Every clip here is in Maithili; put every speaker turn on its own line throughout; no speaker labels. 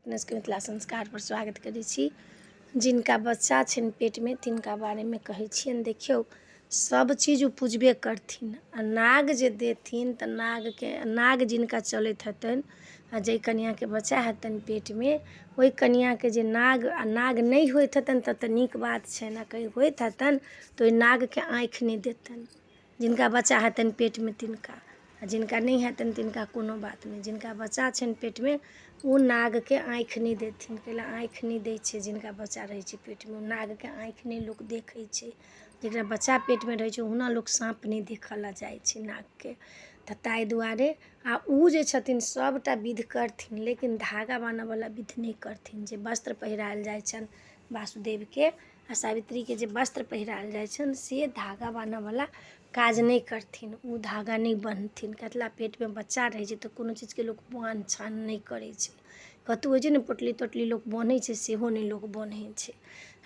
अपने सबके मिथिला संस्कार पर स्वागत करै छी। जिनका बच्चा छनि पेटमे तिनका बारेमे कहै छियनि। देखियौ, सब चीज ओ पूजबे करथिन। आ नाग जे देथिन तऽ नाग जिनका चलैत हेतनि आ जाहि कनियाँके बच्चा हेतनि पेटमे, ओहि कनियाँके जे नाग नहि होइत हेतनि तऽ नीक बात छनि। आ कहीं होइत हेतनि तऽ ओहि नागके आँखि नहि देतनि। जिनका बच्चा हेतनि पेटमे तिनका, आ जिनका नहीं हेतनि तिनका कोनो बात नहीं। जिनका बच्चा छनि पेटमे ओ नागके आँखि नहीं देथिन। कैला आँखि नहीं दै छै जिनका बच्चा रहै छै पेटमे, नागके आँखि नहीं लोक देखै छै। जकरा बच्चा पेटमे रहै छै ओहुना लोक साँप नहीं देखऽ लए जाइ छै नागके। तऽ ताहि दुआरे ओ जे छथिन सबटा विध करथिन, लेकिन धागा बान्हयवला विध नहीं करथिन। जे वस्त्र पहिरायल जाइ छनि वासुदेवके आ सावित्रीके, जे वस्त्र पहिरायल जाइ छनि से धागा बान्हयवला काज नहीं करथिन। ओ धागा नहीं बान्हथिन। कतला पेटमे बच्चा रहै छै तऽ कोनो चीजके लोक बान्ह छान नहीं करै छै। कतौ होइ छै ने पोटली तोटली लोक बान्है छै, सेहो नहीं लोक बान्है छै।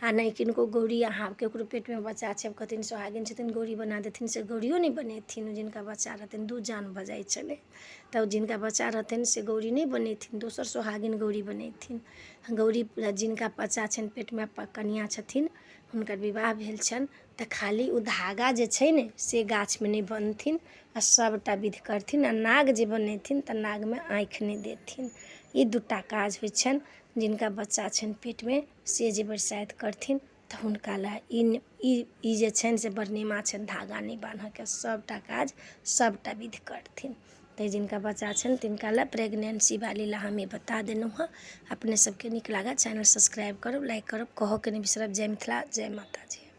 आ नहीं किनको गौरी, अहाँ ककरो पेटमे बच्चा छै, अब कहथिन सोहागिन छथिन गौरी बना देथिन, से गौरियो नहीं बनेथिन। जिनका बच्चा रहथिन 2 जान भऽ जाइ छलै, तब जिनका बच्चा रहथिन से गौरी नहीं बनेथिन, दोसर सोहागिन गौरी बनेथिन। गौरी जिनका बच्चा छनि पेटमे, कनियाँ छथिन, हुनकर विवाह भेल छनि तऽ खाली ओ धागा जे छै ने से गाछमे नहीं बान्हथिन आ सबटा विध करथिन। आ नाग जे बनेथिन तऽ नागमे आँखि नहीं देथिन। ई 2टा काज होइ छनि। जिनका बच्चा छनि पेटमे से जे बरसाइत करथिन तऽ हुनका लए ई जे छनि से बड़ नीमा छनि। धागा नहीं बान्हयके, सबटा काज सबटा विध करथिन। तऽ जिनका बच्चा छनि तिनका लए प्रेगनेंसी वाली लए हम बता देलहुँ हँ। अपने सबके नीक लागत चैनल सब्सक्राइब करब, लाइक करब, कहऽके नहीं बिसरब। जय मिथिला, जय माता जी।